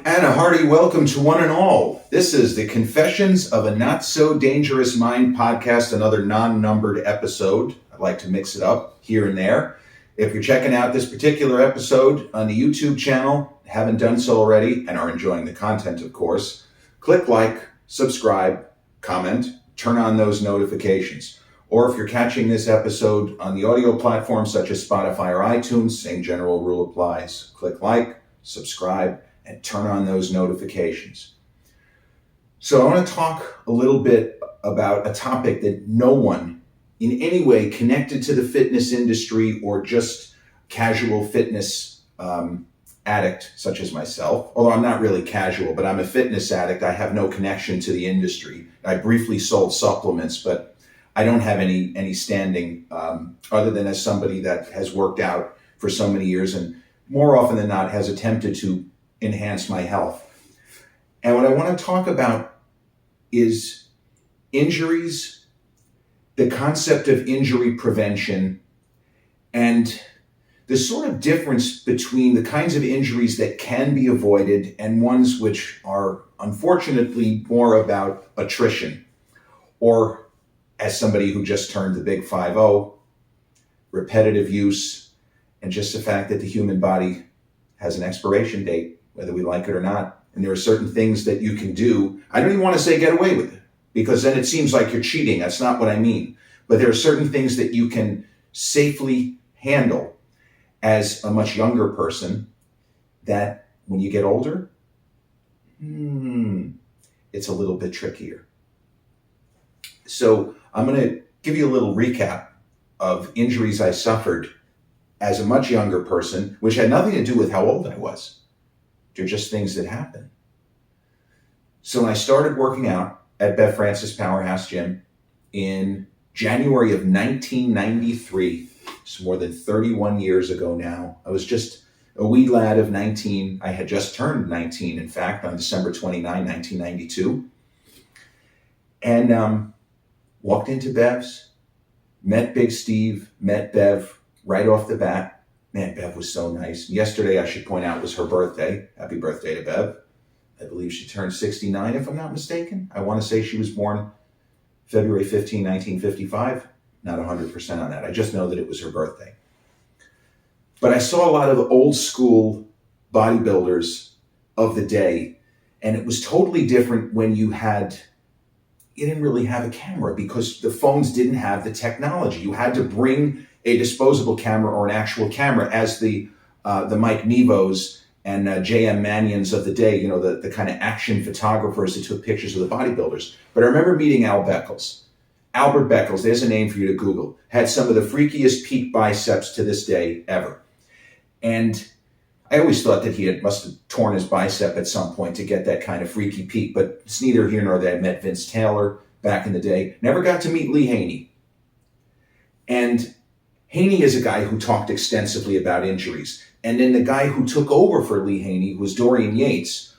And a hearty welcome to one and all. This is the Confessions of a Not So Dangerous Mind podcast, another non-numbered episode. I'd like to mix it up here and there. If you're checking out this particular episode on the YouTube channel, haven't done so already, and are enjoying the content, of course, click like, subscribe, comment, turn on those notifications. Or if you're catching this episode on the audio platforms such as Spotify or iTunes, same general rule applies. Click like, subscribe, and turn on those notifications. So I want to talk a little bit about a topic that no one in any way connected to the fitness industry or just casual fitness addict such as myself, although I'm not really casual, but I'm a fitness addict. I have no connection to the industry. I briefly sold supplements, but I don't have any standing other than as somebody that has worked out for so many years and more often than not has attempted to enhance my health. And what I want to talk about is injuries, the concept of injury prevention, and the sort of difference between the kinds of injuries that can be avoided and ones which are unfortunately more about attrition, or as somebody who just turned the big 5-0, repetitive use, and just the fact that the human body has an expiration date, whether we like it or not. And there are certain things that you can do. I don't even want to say get away with it, because then it seems like you're cheating. That's not what I mean. But there are certain things that you can safely handle as a much younger person that when you get older, it's a little bit trickier. So I'm going to give you a little recap of injuries I suffered as a much younger person, which had nothing to do with how old I was. They're just things that happen. So when I started working out at Bev Francis Powerhouse Gym in January of 1993, it's more than 31 years ago now. I was just a wee lad of 19. I had just turned 19, in fact, on December 29, 1992. And walked into Bev's, met Big Steve, met Bev right off the bat. Man, Bev was so nice. Yesterday, I should point out, was her birthday. Happy birthday to Bev. I believe she turned 69, if I'm not mistaken. I want to say she was born February 15, 1955. Not 100% on that. I just know that it was her birthday. But I saw a lot of old school bodybuilders of the day, and it was totally different when you didn't really have a camera because the phones didn't have the technology. You had to bring a disposable camera or an actual camera, as the Mike Nevos and J.M. Manions of the day, the kind of action photographers that took pictures of the bodybuilders. But I remember meeting Al Beckles. Albert Beckles, there's a name for you to Google, had some of the freakiest peak biceps to this day ever. And I always thought that he must have torn his bicep at some point to get that kind of freaky peak, but it's neither here nor there. I met Vince Taylor back in the day. Never got to meet Lee Haney. And Haney is a guy who talked extensively about injuries. And then the guy who took over for Lee Haney was Dorian Yates,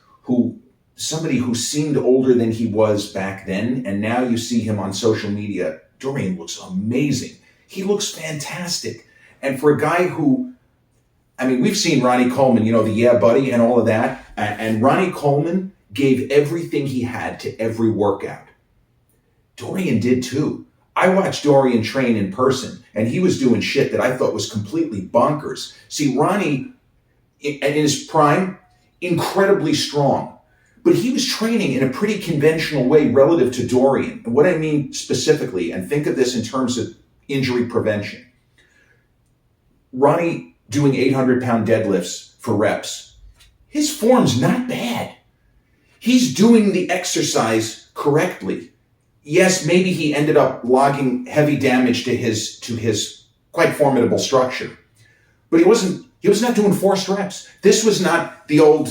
somebody who seemed older than he was back then. And now you see him on social media. Dorian looks amazing. He looks fantastic. And for a guy we've seen Ronnie Coleman, the Yeah Buddy and all of that. And Ronnie Coleman gave everything he had to every workout. Dorian did too. I watched Dorian train in person, and he was doing shit that I thought was completely bonkers. See, Ronnie, in his prime, incredibly strong, but he was training in a pretty conventional way relative to Dorian. And what I mean specifically, and think of this in terms of injury prevention. Ronnie doing 800-pound deadlifts for reps. His form's not bad. He's doing the exercise correctly. Yes, maybe he ended up logging heavy damage to his quite formidable structure, but he was not doing forced reps. This was not the old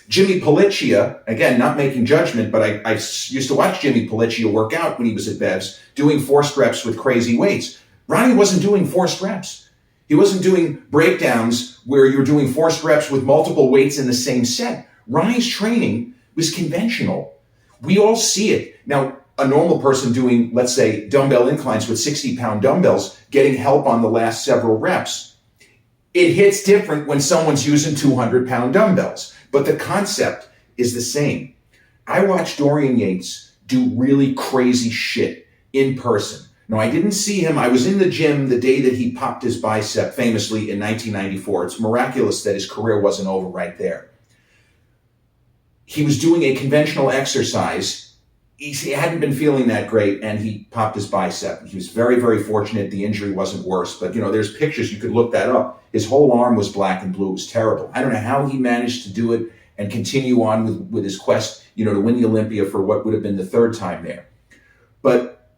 Jimmy Polliccia. Again, not making judgment, but I used to watch Jimmy Polliccia work out when he was at Bev's, doing forced reps with crazy weights. Ronnie wasn't doing forced reps. He wasn't doing breakdowns where you're doing forced reps with multiple weights in the same set. Ronnie's training was conventional. We all see it. Now, a normal person doing, let's say, dumbbell inclines with 60-pound dumbbells, getting help on the last several reps, It hits different when someone's using 200-pound dumbbells, but the concept is the same. I watched Dorian Yates do really crazy shit in person. Now, I didn't see him. I was in the gym the day that he popped his bicep famously in 1994. It's miraculous that his career wasn't over right there. He was doing a conventional exercise. He hadn't been feeling that great, and he popped his bicep. He was very, very fortunate the injury wasn't worse. But, there's pictures. You could look that up. His whole arm was black and blue. It was terrible. I don't know how he managed to do it and continue on with his quest, to win the Olympia for what would have been the third time there. But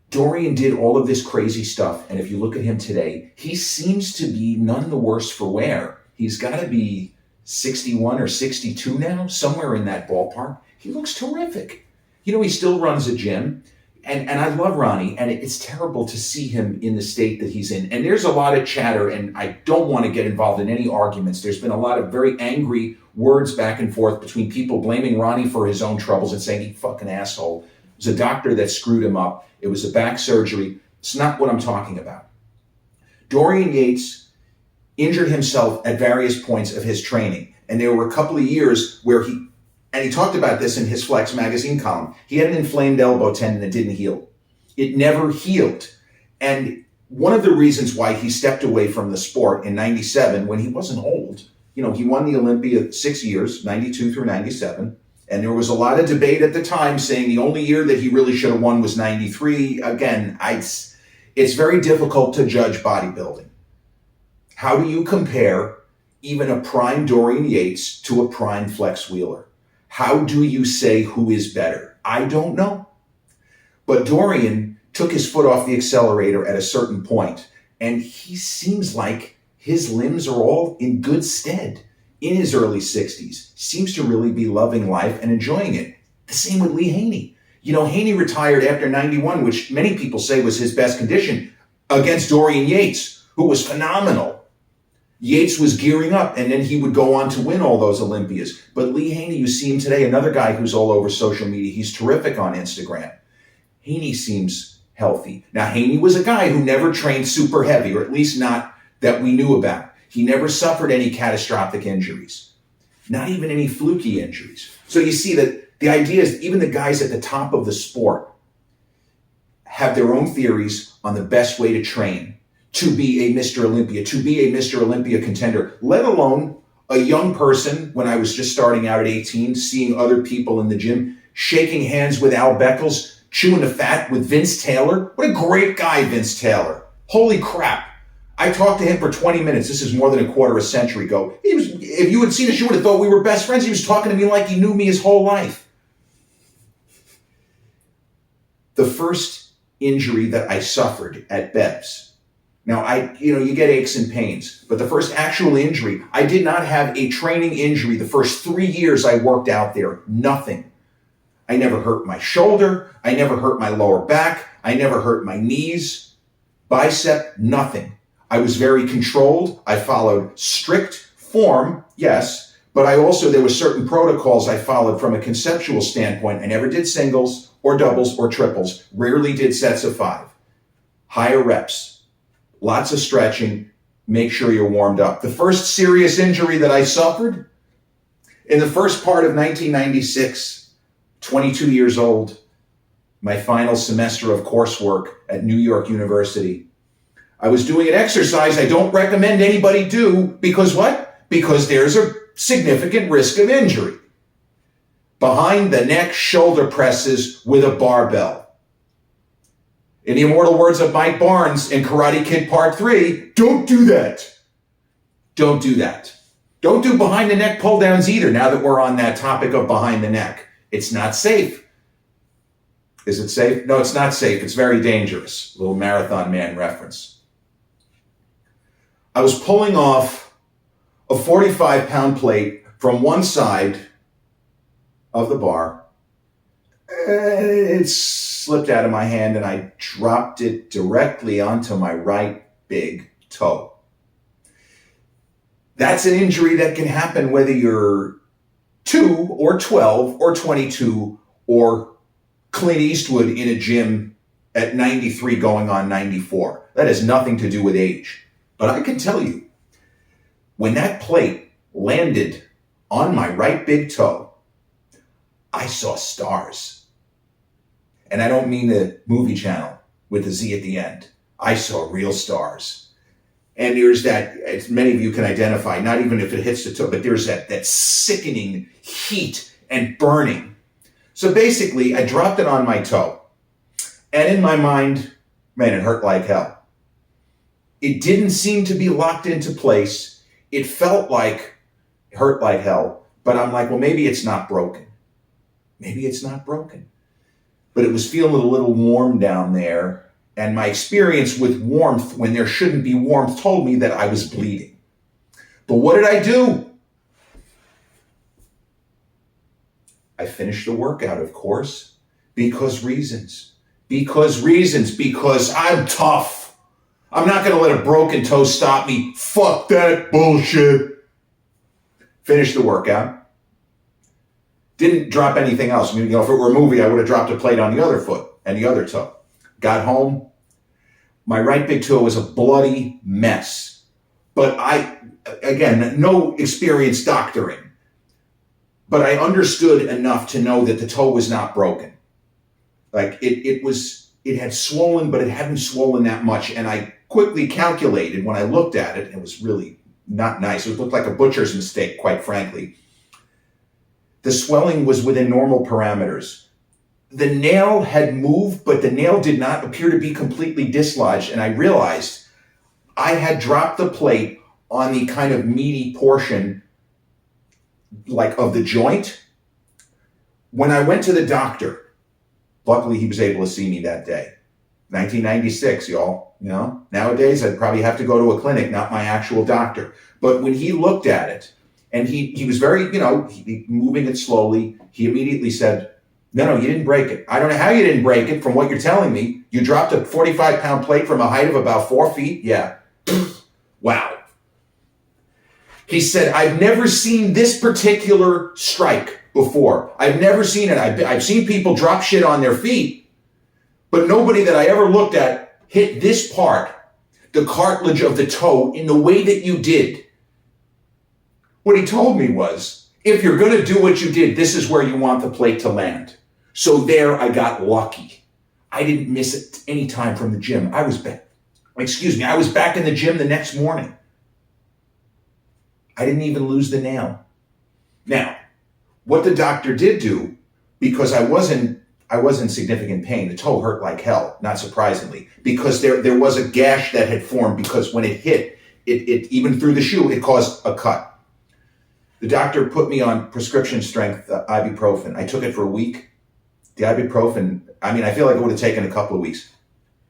Dorian did all of this crazy stuff, and if you look at him today, he seems to be none the worse for wear. He's got to be 61 or 62 now, somewhere in that ballpark. He looks terrific. He still runs a gym, and I love Ronnie, and it's terrible to see him in the state that he's in. And there's a lot of chatter, and I don't want to get involved in any arguments. There's been a lot of very angry words back and forth between people blaming Ronnie for his own troubles and saying, he fucking asshole. It was a doctor that screwed him up. It was a back surgery. It's not what I'm talking about. Dorian Yates injured himself at various points of his training. And there were a couple of years where he talked about this in his Flex magazine column. He had an inflamed elbow tendon that didn't heal. It never healed. And one of the reasons why he stepped away from the sport in 97, when he wasn't old, he won the Olympia 6 years, 92 through 97. And there was a lot of debate at the time saying the only year that he really should have won was 93. Again, it's very difficult to judge bodybuilding. How do you compare even a prime Dorian Yates to a prime Flex Wheeler? How do you say who is better? I don't know. But Dorian took his foot off the accelerator at a certain point, and he seems like his limbs are all in good stead. In his early 60s, seems to really be loving life and enjoying it. The same with Lee Haney. Haney retired after 91, which many people say was his best condition, against Dorian Yates, who was phenomenal. Yates was gearing up, and then he would go on to win all those Olympias. But Lee Haney, you see him today, another guy who's all over social media. He's terrific on Instagram. Haney seems healthy. Now, Haney was a guy who never trained super heavy, or at least not that we knew about. He never suffered any catastrophic injuries, not even any fluky injuries. So you see that the idea is even the guys at the top of the sport have their own theories on the best way to train to be a Mr. Olympia, to be a Mr. Olympia contender, let alone a young person when I was just starting out at 18, seeing other people in the gym, shaking hands with Al Beckles, chewing the fat with Vince Taylor. What a great guy, Vince Taylor. Holy crap. I talked to him for 20 minutes. This is more than a quarter of a century ago. If you had seen us, you would have thought we were best friends. He was talking to me like he knew me his whole life. The first injury that I suffered at Bev's. Now, you get aches and pains, but the first actual injury, I did not have a training injury the first 3 years I worked out there. Nothing. I never hurt my shoulder. I never hurt my lower back. I never hurt my knees, bicep, nothing. I was very controlled. I followed strict form, yes, but there were certain protocols I followed from a conceptual standpoint. I never did singles or doubles or triples, rarely did sets of 5. Higher reps, lots of stretching, make sure you're warmed up. The first serious injury that I suffered in the first part of 1996, 22 years old, my final semester of coursework at New York University. I was doing an exercise I don't recommend anybody do because what? Because there's a significant risk of injury. Behind the neck shoulder presses with a barbell. In the immortal words of Mike Barnes in Karate Kid Part 3, don't do that. Don't do that. Don't do behind the neck pull downs either, now that we're on that topic of behind the neck. It's not safe. Is it safe? No, it's not safe. It's very dangerous. Little Marathon Man reference. I was pulling off a 45-pound plate from one side of the bar. It slipped out of my hand and I dropped it directly onto my right big toe. That's an injury that can happen whether you're 2 or 12 or 22 or Clint Eastwood in a gym at 93 going on 94. That has nothing to do with age. But I can tell you, When that plate landed on my right big toe, I saw stars. And I don't mean the movie channel with the Z at the end. I saw real stars. And there's that, as many of you can identify, not even if it hits the toe, but there's that sickening heat and burning. So basically, I dropped it on my toe. And in my mind, man, it hurt like hell. It didn't seem to be locked into place. It felt like it hurt like hell. But I'm like, well, maybe it's not broken. Maybe it's not broken. But it was feeling a little warm down there. And my experience with warmth when there shouldn't be warmth told me that I was bleeding. But what did I do? I finished the workout, of course, because I'm tough. I'm not going to let a broken toe stop me. Fuck that bullshit. Finished the workout. Didn't drop anything else. I mean, if it were a movie, I would have dropped a plate on the other foot and the other toe. Got home. My right big toe was a bloody mess. But again, no experience doctoring. But I understood enough to know that the toe was not broken. Like it had swollen, but it hadn't swollen that much. And I quickly calculated when I looked at it, it was really not nice. It looked like a butcher's mistake, quite frankly. The swelling was within normal parameters. The nail had moved, but the nail did not appear to be completely dislodged. And I realized I had dropped the plate on the kind of meaty portion, like of the joint. When I went to the doctor, luckily he was able to see me that day. 1996, y'all, nowadays I'd probably have to go to a clinic, not my actual doctor. But when he looked at it, and he was very, moving it slowly, he immediately said, no, you didn't break it. I don't know how you didn't break it from what you're telling me. You dropped a 45-pound plate from a height of about 4 feet? Yeah. Wow. He said, I've never seen this particular strike before. I've never seen it. I've seen people drop shit on their feet, but nobody that I ever looked at hit this part, the cartilage of the toe, in the way that you did. What he told me was, if you're going to do what you did, this is where you want the plate to land. So there I got lucky. I didn't miss it any time from the gym. I was back in the gym the next morning. I didn't even lose the nail. Now, what the doctor did do, because I was in significant pain, the toe hurt like hell, not surprisingly, because there was a gash that had formed, because when it hit, it even through the shoe, it caused a cut. The doctor put me on prescription strength ibuprofen. I took it for a week. The ibuprofen, I feel like it would have taken a couple of weeks.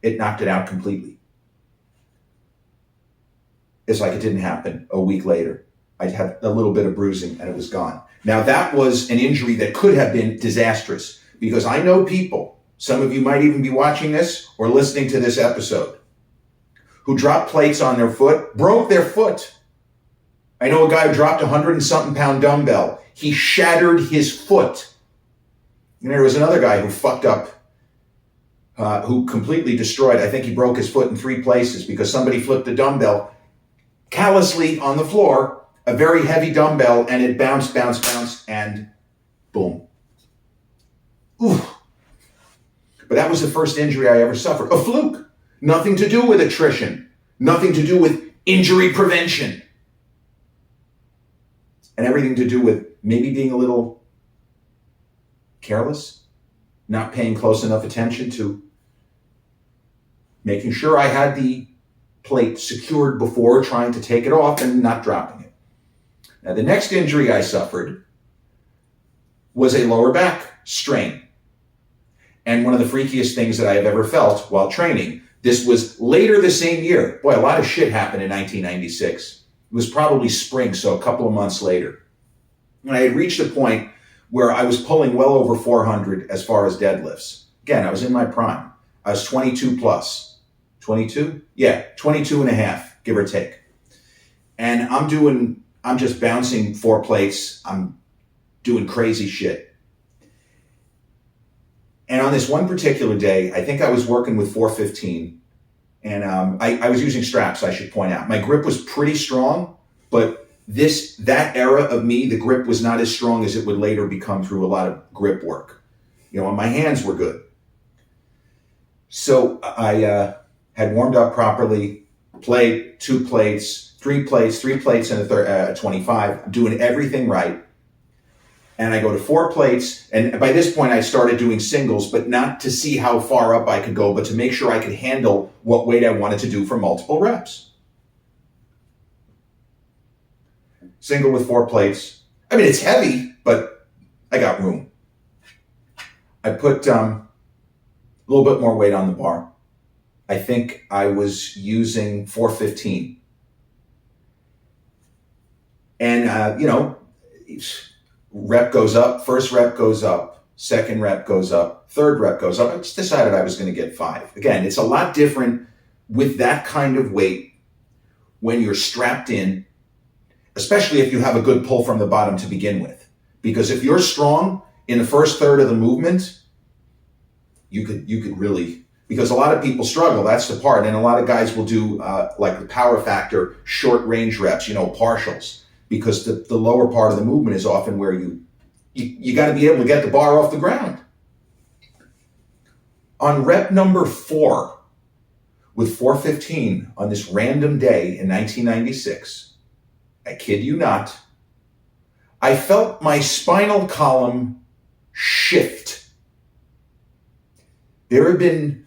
It knocked it out completely. It's like it didn't happen. A week later, I had a little bit of bruising and it was gone. Now that was an injury that could have been disastrous, because I know people, some of you might even be watching this or listening to this episode, who dropped plates on their foot, broke their foot. I know a guy who dropped 100-and-something pound dumbbell. He shattered his foot. And there was another guy who fucked up, who completely destroyed. I think he broke his foot in 3 places because somebody flipped the dumbbell callously on the floor, a very heavy dumbbell, and it bounced, and boom. Oof. But that was the first injury I ever suffered. A fluke. Nothing to do with attrition. Nothing to do with injury prevention. And everything to do with maybe being a little careless, not paying close enough attention to making sure I had the plate secured before trying to take it off and not dropping it. Now, the next injury I suffered was a lower back strain. And one of the freakiest things that I have ever felt while training. This was later the same year. Boy, a lot of shit happened in 1996. It was probably spring, so a couple of months later. And I had reached a point where I was pulling well over 400 as far as deadlifts. Again, I was in my prime. I was 22 plus. 22? Yeah, 22 and a half, give or take. And I'm just bouncing 4 plates. I'm doing crazy shit. And on this one particular day, I think I was working with 415. And I was using straps, I should point out. My grip was pretty strong, But that era of me, the grip was not as strong as it would later become through a lot of grip work. And my hands were good. So I had warmed up properly, played 2 plates, 3 plates, 3 plates and a 25, doing everything right. And I go to 4 plates. And by this point, I started doing singles, but not to see how far up I could go, but to make sure I could handle what weight I wanted to do for multiple reps. Single with 4 plates. I mean, it's heavy, but I got room. I put a little bit more weight on the bar. I think I was using 415. And, rep goes up, first rep goes up, second rep goes up, third rep goes up. I just decided I was going to get 5. Again, it's a lot different with that kind of weight when you're strapped in, especially if you have a good pull from the bottom to begin with. Because if you're strong in the first third of the movement, you could really, because a lot of people struggle, that's the part. And a lot of guys will do like the power factor, short range reps, partials, because the lower part of the movement is often where you got to be able to get the bar off the ground. On rep number 4, with 415 on this random day in 1996, I kid you not, I felt my spinal column shift. There have been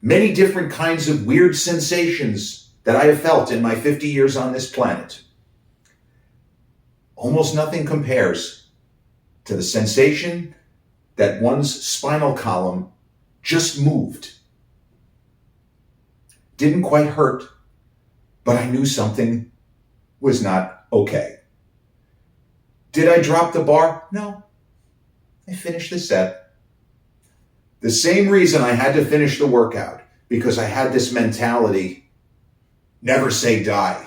many different kinds of weird sensations that I have felt in my 50 years on this planet. Almost nothing compares to the sensation that one's spinal column just moved. Didn't quite hurt, but I knew something was not okay. Did I drop the bar? No. I finished the set. The same reason I had to finish the workout, because I had this mentality, never say die,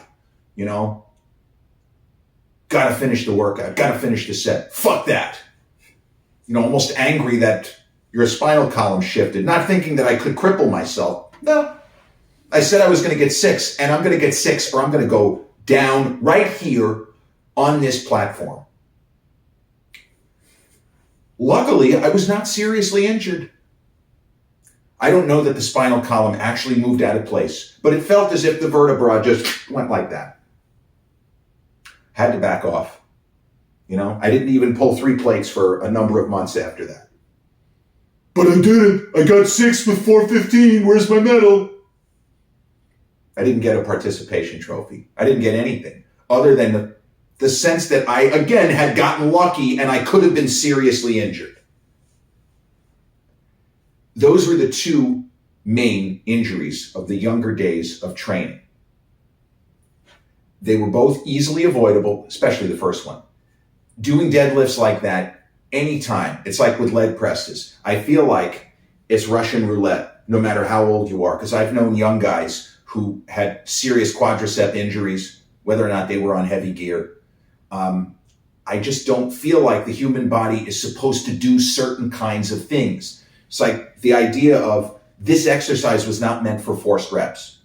Gotta finish the workout, gotta finish the set. Fuck that. Almost angry that your spinal column shifted, not thinking that I could cripple myself. No. I said I was gonna get 6, and I'm gonna get 6, or I'm gonna go down right here on this platform. Luckily, I was not seriously injured. I don't know that the spinal column actually moved out of place, but it felt as if the vertebra just went like that. Had to back off. I didn't even pull 3 plates for a number of months after that. But I did it. I got 6 with 415. Where's my medal? I didn't get a participation trophy. I didn't get anything other than the sense that I, again, had gotten lucky and I could have been seriously injured. Those were the 2 main injuries of the younger days of training. They were both easily avoidable, especially the first one. Doing deadlifts like that anytime, it's like with leg presses. I feel like it's Russian roulette, no matter how old you are, because I've known young guys who had serious quadricep injuries, whether or not they were on heavy gear. I just don't feel like the human body is supposed to do certain kinds of things. It's like the idea of this exercise was not meant for forced reps.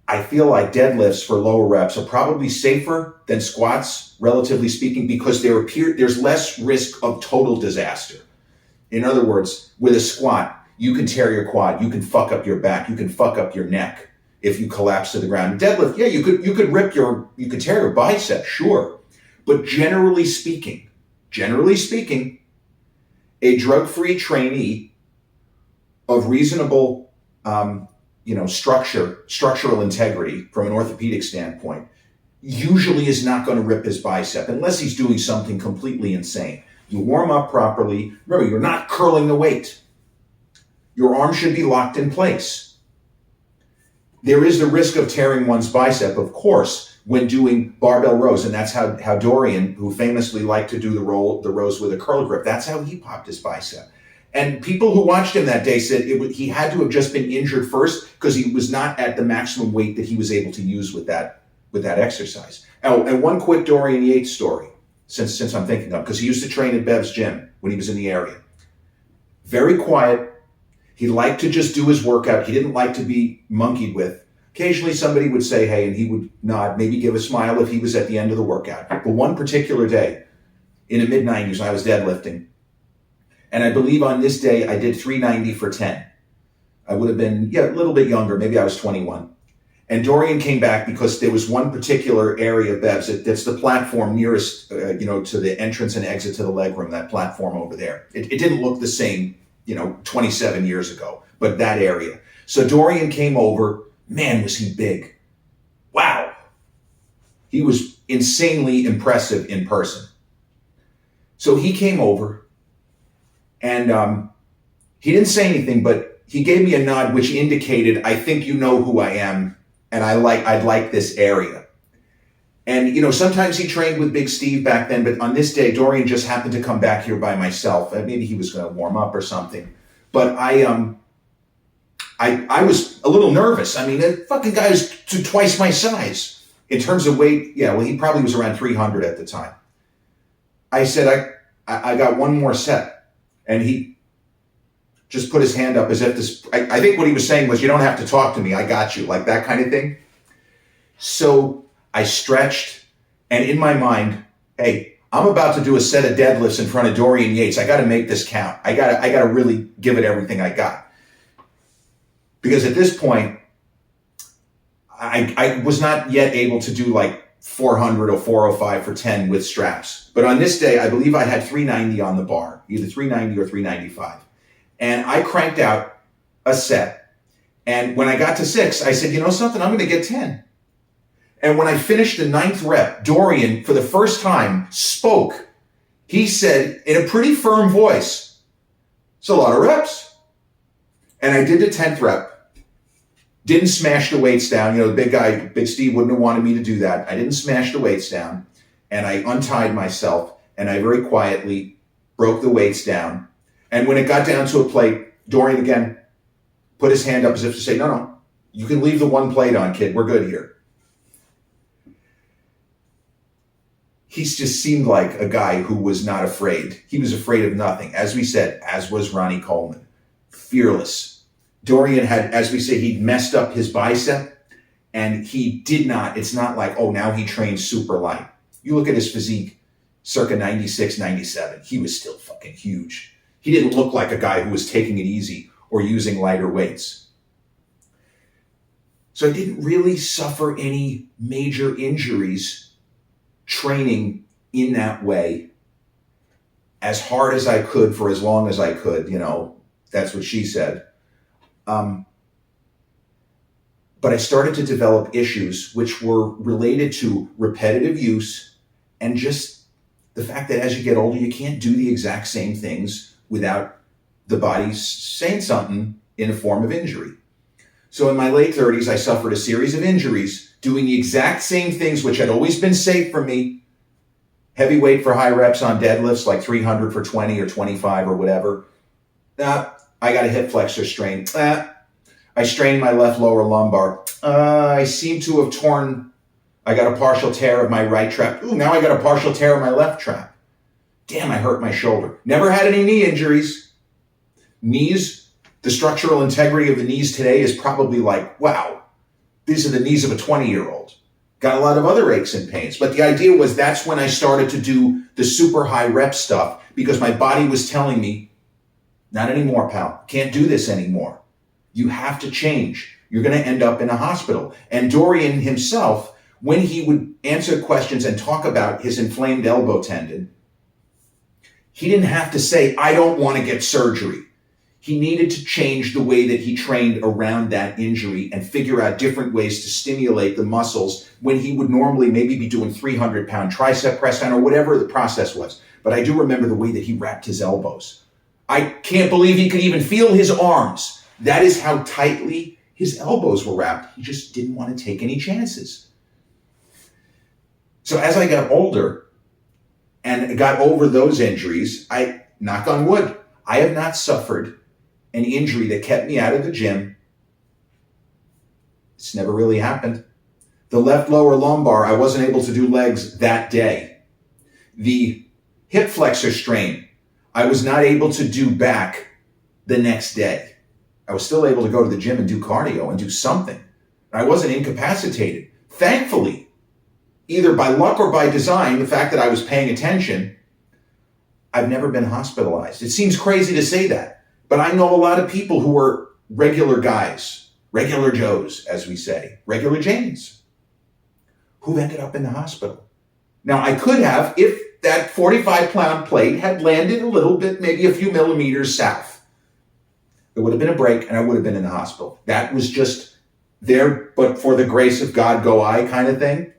I feel like deadlifts for lower reps are probably safer than squats, relatively speaking, because there's less risk of total disaster. In other words, with a squat, you can tear your quad, you can fuck up your back, you can fuck up your neck if you collapse to the ground. Deadlift, yeah, you could tear your bicep, sure. But generally speaking, a drug-free trainee of reasonable structural integrity from an orthopedic standpoint usually is not going to rip his bicep unless he's doing something completely insane. You warm up properly. Remember, you're not curling the weight. Your arm should be locked in place. There is the risk of tearing one's bicep, of course, when doing barbell rows, and that's how Dorian, who famously liked to do the rows with a curl grip, that's how he popped his bicep. And people who watched him that day said he had to have just been injured first because he was not at the maximum weight that he was able to use with that exercise. Oh, and one quick Dorian Yates story, since I'm thinking of, because he used to train at Bev's gym when he was in the area. Very quiet. He liked to just do his workout. He didn't like to be monkeyed with. Occasionally somebody would say, hey, and he would nod, maybe give a smile if he was at the end of the workout. But one particular day in the mid-90s, I was deadlifting. And I believe on this day, I did 390 for 10. I would have been, a little bit younger. Maybe I was 21. And Dorian came back because there was one particular area of Bev's that's the platform nearest, to the entrance and exit to the legroom, that platform over there. It didn't look the same, 27 years ago, but that area. So Dorian came over. Man, was he big. Wow. He was insanely impressive in person. So he came over and he didn't say anything, but he gave me a nod, which indicated, I think you know who I am. And I'd like this area. And, sometimes he trained with Big Steve back then, but on this day, Dorian just happened to come back here by myself. Maybe he was going to warm up or something. But I was a little nervous. I mean, that fucking guy is twice my size. In terms of weight, he probably was around 300 at the time. I said, I got one more set. And he just put his hand up as if this, I think what he was saying was, you don't have to talk to me, I got you, like that kind of thing. So I stretched, and in my mind, hey, I'm about to do a set of deadlifts in front of Dorian Yates. I got to make this count. I got to really give it everything I got. Because at this point, I was not yet able to do like 400 or 405 for 10 with straps. But on this day, I believe I had 390 on the bar, either 390 or 395. And I cranked out a set. And when I got to 6, I said, something, I'm going to get 10. And when I finished the 9th rep, Dorian, for the first time, spoke. He said in a pretty firm voice, it's a lot of reps. And I did the 10th rep. Didn't smash the weights down. The big guy, Big Steve, wouldn't have wanted me to do that. I didn't smash the weights down. And I untied myself. And I very quietly broke the weights down. And when it got down to a plate, Dorian again put his hand up as if to say, no, you can leave the one plate on, kid. We're good here. He just seemed like a guy who was not afraid. He was afraid of nothing. As we said, as was Ronnie Coleman. Fearless. Dorian had, as we say, he'd messed up his bicep, and he did not, it's not like, now he trains super light. You look at his physique, circa 96, 97. He was still fucking huge. He didn't look like a guy who was taking it easy or using lighter weights. So I didn't really suffer any major injuries training in that way as hard as I could for as long as I could. That's what she said. But I started to develop issues which were related to repetitive use and just the fact that as you get older, you can't do the exact same things without the body saying something in a form of injury. So in my late 30s, I suffered a series of injuries doing the exact same things which had always been safe for me. Heavy weight for high reps on deadlifts, like 300 for 20 or 25 or whatever. I got a hip flexor strain. I strained my left lower lumbar. I seem to have I got a partial tear of my right trap. Now I got a partial tear of my left trap. Damn, I hurt my shoulder. Never had any knee injuries. Knees, the structural integrity of the knees today is probably like, wow, these are the knees of a 20-year-old. Got a lot of other aches and pains. But the idea was that's when I started to do the super high rep stuff because my body was telling me, not anymore, pal. Can't do this anymore. You have to change. You're going to end up in a hospital. And Dorian himself, when he would answer questions and talk about his inflamed elbow tendon, he didn't have to say, I don't want to get surgery. He needed to change the way that he trained around that injury and figure out different ways to stimulate the muscles when he would normally maybe be doing 300-pound tricep press down or whatever the process was. But I do remember the way that he wrapped his elbows. I can't believe he could even feel his arms. That is how tightly his elbows were wrapped. He just didn't want to take any chances. So as I got older and got over those injuries, I, knock on wood, I have not suffered an injury that kept me out of the gym. It's never really happened. The left lower lumbar, I wasn't able to do legs that day. The hip flexor strain, I was not able to do back the next day. I was still able to go to the gym and do cardio and do something. I wasn't incapacitated. Thankfully, either by luck or by design, the fact that I was paying attention, I've never been hospitalized. It seems crazy to say that, but I know a lot of people who are regular guys, regular Joes, as we say, regular Janes, who've ended up in the hospital. Now, I could have, if that 45-pound plate had landed a little bit, maybe a few millimeters south. There would have been a break and I would have been in the hospital. That was just there, but for the grace of God go I kind of thing.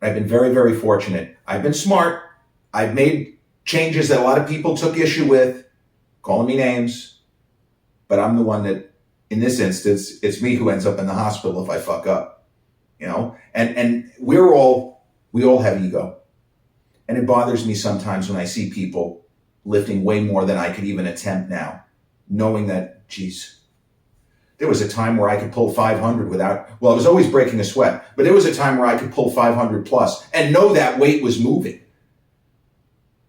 I've been very, very fortunate. I've been smart. I've made changes that a lot of people took issue with, calling me names, but I'm the one that, in this instance, it's me who ends up in the hospital if I fuck up, and we all have ego. And it bothers me sometimes when I see people lifting way more than I could even attempt now, knowing that, geez, there was a time where I could pull 500 without, well, I was always breaking a sweat, but there was a time where I could pull 500 plus and know that weight was moving.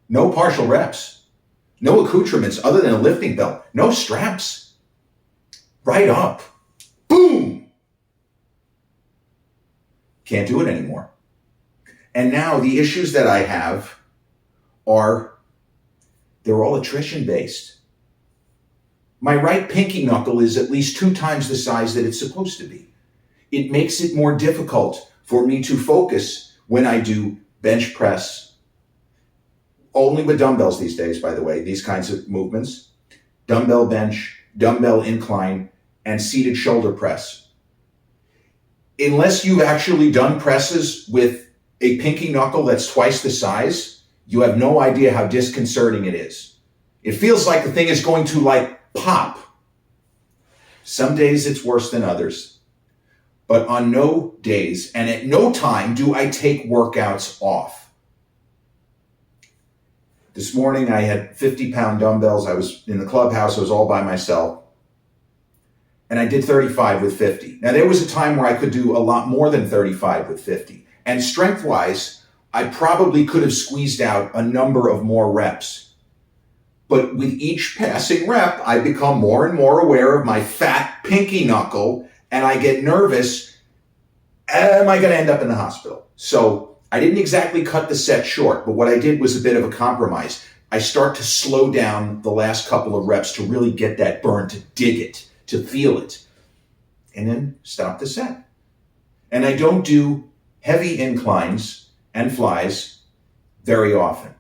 No partial reps, no accoutrements other than a lifting belt, no straps, right up, boom. Can't do it anymore. And now the issues that I have they're all attrition based. My right pinky knuckle is at least 2 times the size that it's supposed to be. It makes it more difficult for me to focus when I do bench press, only with dumbbells these days, by the way, these kinds of movements, dumbbell bench, dumbbell incline, and seated shoulder press. Unless you've actually done presses with a pinky knuckle that's twice the size, you have no idea how disconcerting it is. It feels like the thing is going to pop. Some days it's worse than others. But on no days and at no time do I take workouts off. This morning I had 50-pound dumbbells. I was in the clubhouse. I was all by myself. And I did 35 with 50. Now there was a time where I could do a lot more than 35 with 50. And strength-wise, I probably could have squeezed out a number of more reps. But with each passing rep, I become more and more aware of my fat pinky knuckle, and I get nervous. Am I going to end up in the hospital? So I didn't exactly cut the set short, but what I did was a bit of a compromise. I start to slow down the last couple of reps to really get that burn, to dig it, to feel it, and then stop the set. And I don't do heavy inclines and flies very often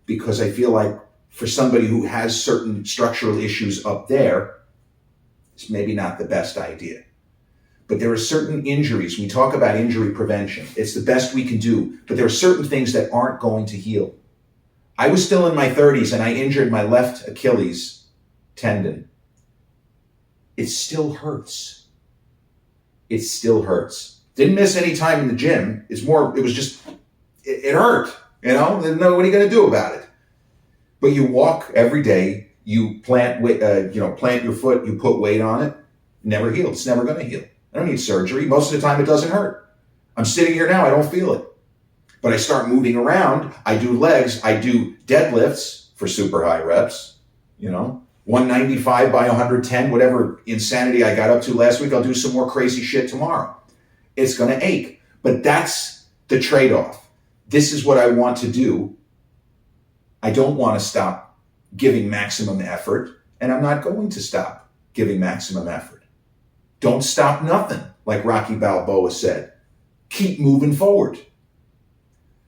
because I feel like for somebody who has certain structural issues up there, it's maybe not the best idea. But there are certain injuries. We talk about injury prevention. It's the best we can do, but there are certain things that aren't going to heal. I was still in my 30s and I injured my left Achilles tendon. It still hurts. It still hurts. Didn't miss any time in the gym. It hurt, what are you going to do about it? But you walk every day, you plant your foot, you put weight on it, never healed. It's never going to heal. I don't need surgery. Most of the time it doesn't hurt. I'm sitting here now, I don't feel it. But I start moving around, I do legs, I do deadlifts for super high reps, 195 by 110, whatever insanity I got up to last week, I'll do some more crazy shit tomorrow. It's going to ache. But that's the trade-off. This is what I want to do. I don't want to stop giving maximum effort, and I'm not going to stop giving maximum effort. Don't stop nothing, like Rocky Balboa said. Keep moving forward.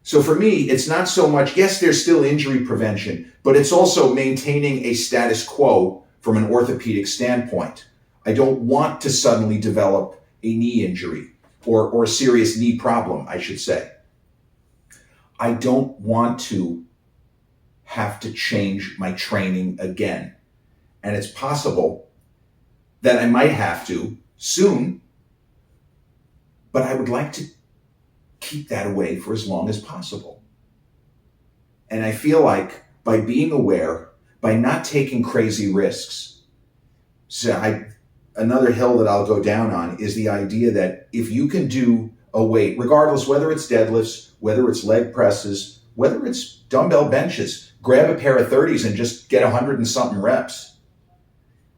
So for me, it's not so much, yes, there's still injury prevention, but it's also maintaining a status quo from an orthopedic standpoint. I don't want to suddenly develop a knee injury or a serious knee problem, I should say. I don't want to have to change my training again. And it's possible that I might have to soon, but I would like to keep that away for as long as possible. And I feel like by being aware, by not taking crazy risks, another hill that I'll go down on is the idea that if you can do a weight, regardless whether it's deadlifts, whether it's leg presses, whether it's dumbbell benches, grab a pair of 30s and just get 100 and something reps.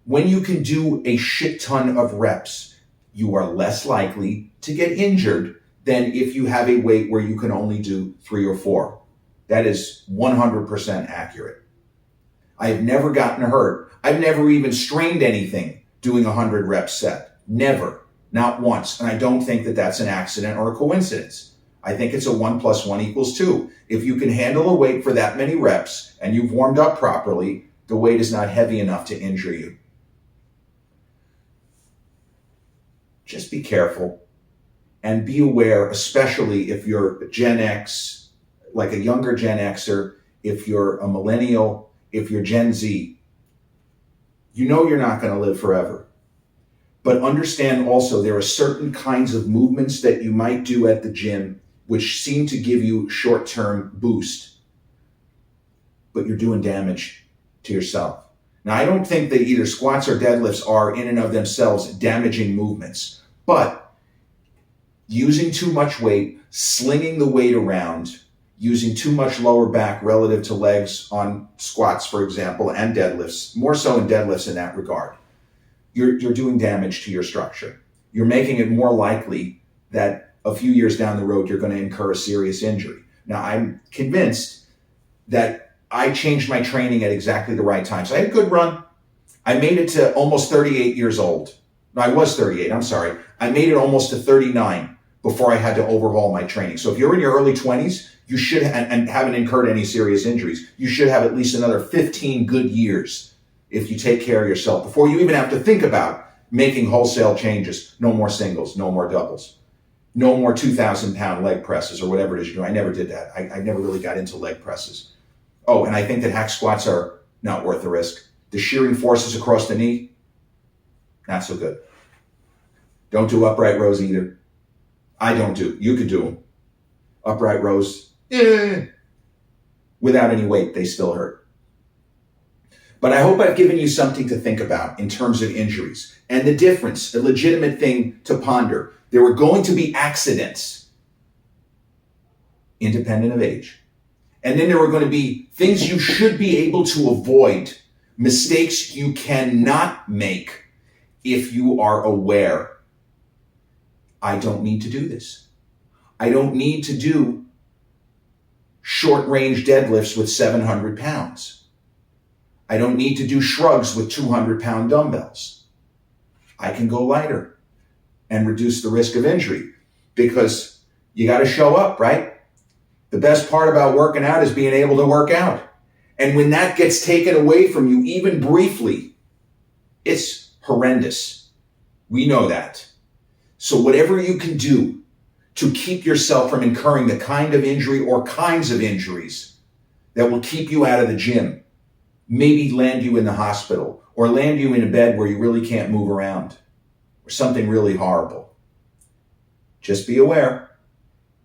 When you can do a shit ton of reps, you are less likely to get injured than if you have a weight where you can only do 3 or 4. That is 100% accurate. I have never gotten hurt. I've never even strained anything doing a 100 rep set. Never. Not once. And I don't think that that's an accident or a coincidence. I think it's a 1 + 1 = 2. If you can handle a weight for that many reps and you've warmed up properly, the weight is not heavy enough to injure you. Just be careful and be aware, especially if you're Gen X, like a younger Gen Xer, if you're a millennial, if you're Gen Z. You know you're not going to live forever. But understand also there are certain kinds of movements that you might do at the gym which seem to give you short-term boost, but you're doing damage to yourself. Now, I don't think that either squats or deadlifts are in and of themselves damaging movements, but using too much weight, slinging the weight around, using too much lower back relative to legs on squats, for example, and deadlifts, more so in deadlifts in that regard, you're doing damage to your structure. You're making it more likely that a few years down the road, you're going to incur a serious injury. Now, I'm convinced that I changed my training at exactly the right time. So I had a good run. I made it to almost 38 years old. No, I was 38, I'm sorry. I made it almost to 39 before I had to overhaul my training. So if you're in your early 20s, you should, and haven't incurred any serious injuries, you should have at least another 15 good years if you take care of yourself before you even have to think about making wholesale changes. No more singles, no more doubles. No more 2,000-pound leg presses or whatever it is you're doing. I never did that. I never really got into leg presses. Oh, and I think that hack squats are not worth the risk. The shearing forces across the knee, not so good. Don't do upright rows either. I don't do. You could do them. Upright rows, without any weight, they still hurt. But I hope I've given you something to think about in terms of injuries and the difference, a legitimate thing to ponder. There were going to be accidents, independent of age. And then there were going to be things you should be able to avoid, mistakes you cannot make if you are aware. I don't need to do this. I don't need to do short-range deadlifts with 700 pounds. I don't need to do shrugs with 200-pound dumbbells. I can go lighter and reduce the risk of injury because you got to show up, right? The best part about working out is being able to work out. And when that gets taken away from you, even briefly, it's horrendous. We know that. So whatever you can do to keep yourself from incurring the kind of injury or kinds of injuries that will keep you out of the gym, maybe land you in the hospital or land you in a bed where you really can't move around or something really horrible. Just be aware,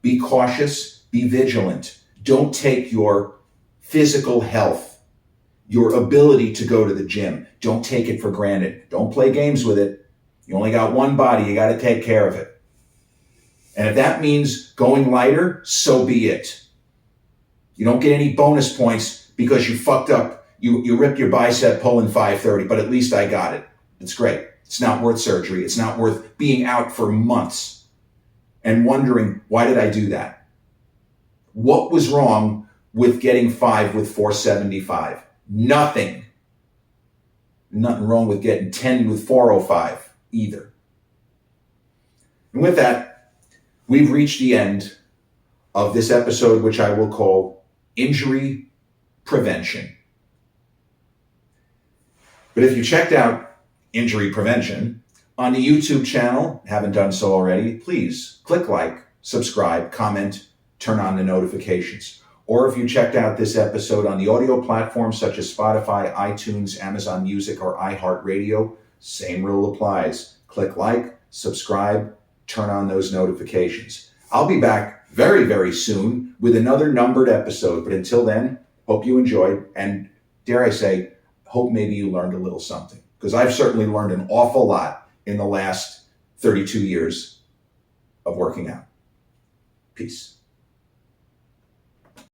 be cautious, be vigilant. Don't take your physical health, your ability to go to the gym, don't take it for granted. Don't play games with it. You only got one body, you got to take care of it. And if that means going lighter, so be it. You don't get any bonus points because you fucked up. You ripped your bicep pulling 530, but at least I got it. It's great. It's not worth surgery. It's not worth being out for months and wondering, why did I do that? What was wrong with getting 5 with 475? Nothing. Nothing wrong with getting 10 with 405 either. And with that, we've reached the end of this episode, which I will call Injury Prevention. But if you checked out Injury Prevention on the YouTube channel, haven't done so already, please click like, subscribe, comment, turn on the notifications. Or if you checked out this episode on the audio platforms such as Spotify, iTunes, Amazon Music, or iHeartRadio, same rule applies. Click like, subscribe, turn on those notifications. I'll be back very, very soon with another numbered episode. But until then, hope you enjoyed, and dare I say, hope maybe you learned a little something. Because I've certainly learned an awful lot in the last 32 years of working out. Peace.